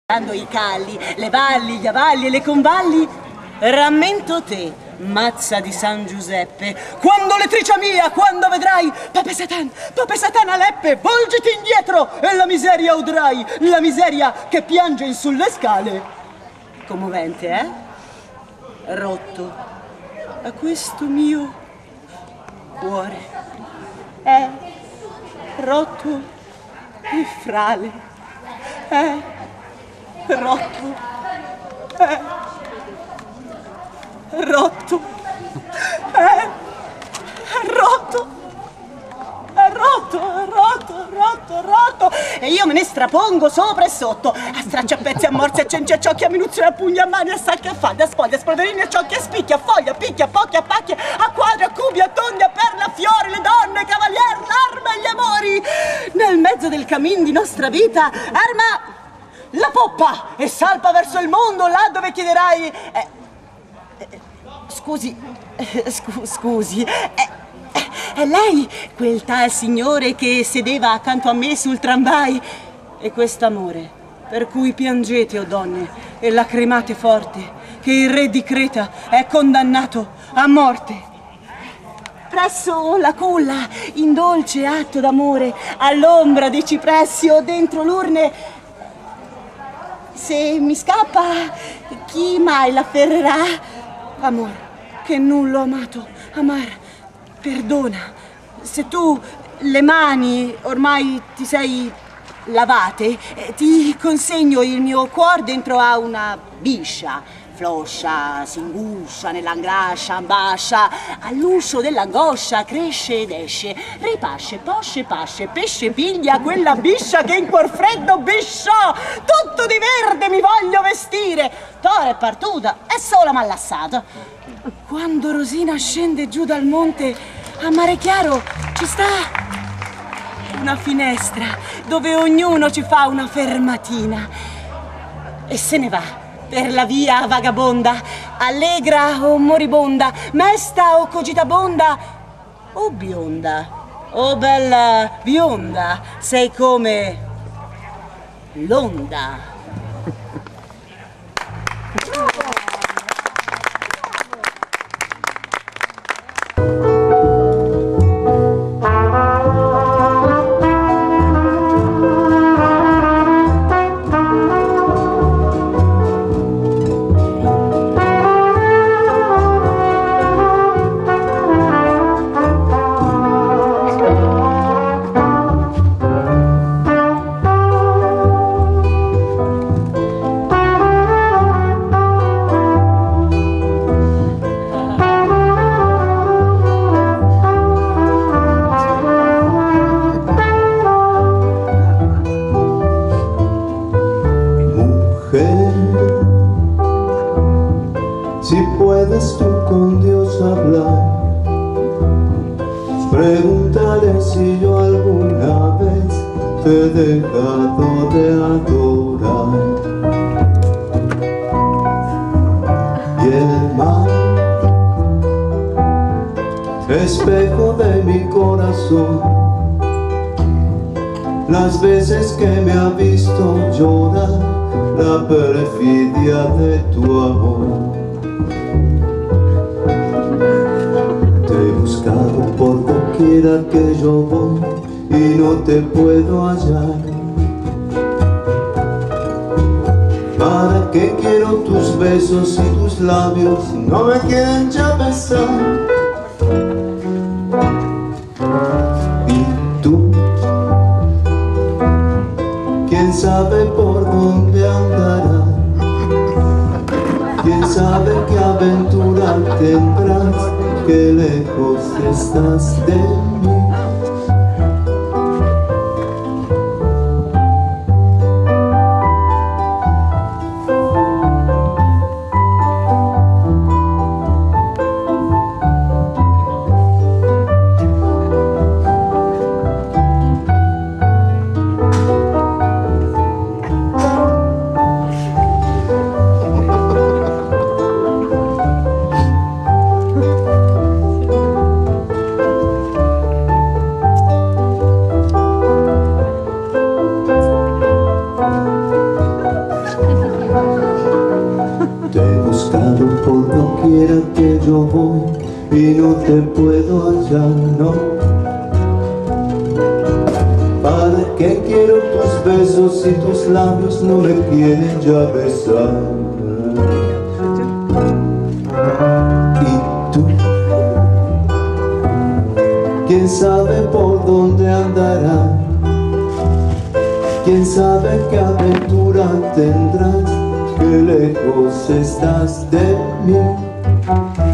I calli, le valli, gli avalli e le convalli, rammento te, mazza di San Giuseppe, quando letricia mia, quando vedrai Pape Satan a leppe, volgiti indietro e la miseria udrai, la miseria che piange in sulle scale. Commovente, eh? Rotto a questo mio cuore, è rotto e frale, è rotto, rotto, rotto, e io me ne strapongo sopra e sotto, a stracci, a pezzi, a morsi, a cenci, a ciocchi, a minuzioni, a pugni, a mani, a sacchi, a falde, a spoglie, a spolverini, a ciocchi, a spicchi, a foglie, a picchi, a pocchi, a pacchi, a quadri, a cubi, a tondi, a perle, a fiori, le donne, i cavalieri, l'arma e gli amori. Nel mezzo del cammin di nostra vita, arma la poppa e salpa verso il mondo, là dove chiederai... Scusi, è lei quel tal signore che sedeva accanto a me sul tramvai? E quest'amore per cui piangete, o donne, e lacrimate forte, che il re di Creta è condannato a morte? Presso la culla, in dolce atto d'amore, all'ombra dei cipressi o dentro l'urne, se mi scappa, chi mai l'afferrerà? Amor, che nulla ho amato, amar, perdona. Se tu le mani ormai ti sei lavate, ti consegno il mio cuore dentro a una biscia. Floscia, s'inguscia, nell'angrascia, ambascia, all'uscio dell'angoscia cresce ed esce, ripasce, posce, pasce, pesce piglia quella biscia che in cuor freddo bisciò, tutto di verde mi voglio vestire, Tora è partuta e sola m'allassata. Quando Rosina scende giù dal monte, a mare chiaro ci sta una finestra dove ognuno ci fa una fermatina e se ne va per la via vagabonda, allegra o moribonda, mesta o cogitabonda, o bionda, o bella bionda, sei come l'onda. Si puedes tú con Dios hablar, pregúntale si yo alguna vez te he dejado de adorar. Y el mar, espejo de mi corazón, las veces que me ha visto llorar, la perfidia de tu amor. Por doquiera que yo voy y no te puedo hallar. ¿Para qué quiero tus besos y tus labios si no me quieren ya besar? Y tú, quién sabe por dónde andarás, quién sabe qué aventura tendrás, que lejos estás de mí. Por doquiera que yo voy y no te puedo hallar, no. ¿Para qué quiero tus besos si tus labios no me quieren ya besar? ¿Y tú? ¿Quién sabe por dónde andará? ¿Quién sabe qué aventura tendrás? Qué lejos estás de mí.